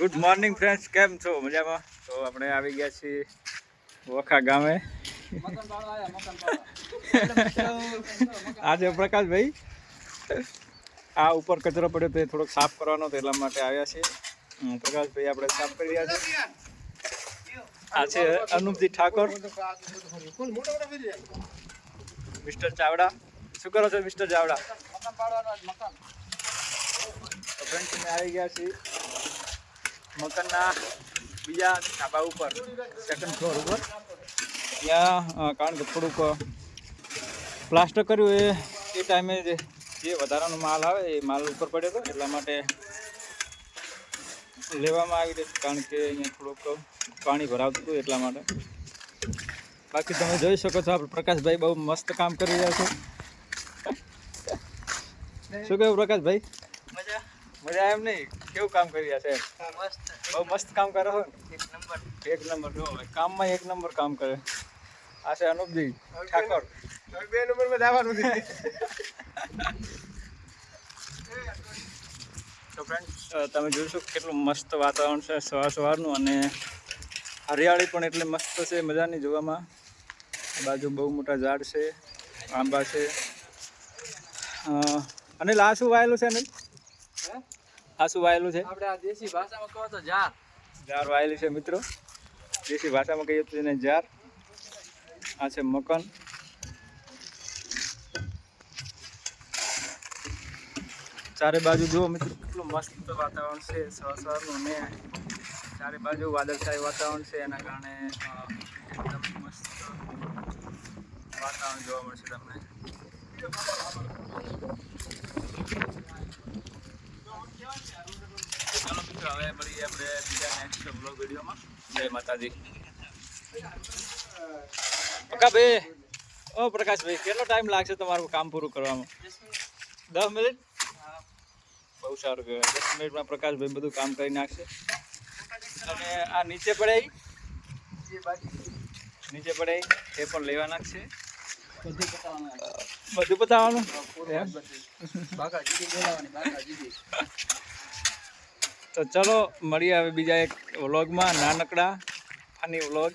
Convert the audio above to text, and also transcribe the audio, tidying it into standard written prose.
Good morning friends, કેમ છો? મજામાં? તો આપણે આવી ગયા છીએ વખા ગામે. આજે પ્રકાશભાઈ આ ઉપર કચરો પડ્યો તો એ થોડોક સાફ કરવાનો હતો, એટલા માટે આવ્યા છીએ. પ્રકાશભાઈ આપણે સાફ કરી રહ્યા છીએ. આ છે અનુપજી ઠાકોર, મિસ્ટર ચાવડા. શું કરો છો મિસ્ટર ચાવડા? તો ફ્રેન્ડ્સ અમે આવી ગયા છીએ મકાનના બીજા ધાબા ઉપર, સેકન્ડ ફ્લોર ઉપર. ત્યાં કારણ કે થોડુંક પ્લાસ્ટર કર્યું એ ટાઈમે જે વધારાનો માલ આવે એ માલ ઉપર પડ્યો હતો, એટલા માટે લેવામાં આવી રહ્યું, કારણ કે અહીંયા થોડુંક પાણી ભરાવતું હતું એટલા માટે. બાકી તમે જોઈ શકો છો આપણે પ્રકાશભાઈ બહુ મસ્ત કામ કરી રહ્યા છે. શું કહેવું પ્રકાશભાઈ? મજા એમ નહીં, કેવું કામ કરી રહ્યા છે? બહુ મસ્ત કામ કરો છો. એક નંબર જો કામમાં એક નંબર કામ કરે. આ છે અનુપજી ઠાકોર. 2 નંબરમાં જવાનું છે. તો ફ્રેન્ડ્સ તમે જોશો કેટલું મસ્ત વાતાવરણ છે સવારનું, અને હરિયાળી પણ એટલી મસ્ત છે, મજાની જોવામાં. બાજુ બહુ મોટા ઝાડ છે, આંબા છે. અને આ શું વાયેલું છે? અનિલ, આ શું વાયેલું છે? આપણે આ દેશી ભાષામાં કહો તો જાર. જાર વાયેલી છે મિત્રો, દેશી ભાષામાં કહીએ તો એને જાર. આ છે મકાન. ચારે બાજુ જુઓ મિત્રો કેટલું મસ્ત વાતાવરણ છે સવારનું, અને ચારે બાજુ વાદળછાયું વાતાવરણ છે, એના કારણે એકદમ મસ્ત વાતાવરણ જોવા મળશે તમને. ચાલો મિત્રો, હવે મળીએ આપણે બીજા નેક્સ્ટ બ્લોગ વિડીયોમાં. જય માતાજી. ભાઈ, ઓ પ્રકાશભાઈ, કેટલો ટાઈમ લાગશે તમારું કામ પૂરું કરવામાં? 10 મિનિટ? બહુ સારું કહેવાય. 10 મિનિટમાં પ્રકાશભાઈ બધું કામ કરી નાખશે. અને આ નીચે પડે એ પણ લેવા નાખશે. બધું બતાવવાનું. તો ચલો મળીએ હવે બીજા એક વ્લોગમાં, નાનકડા ફની વ્લોગ.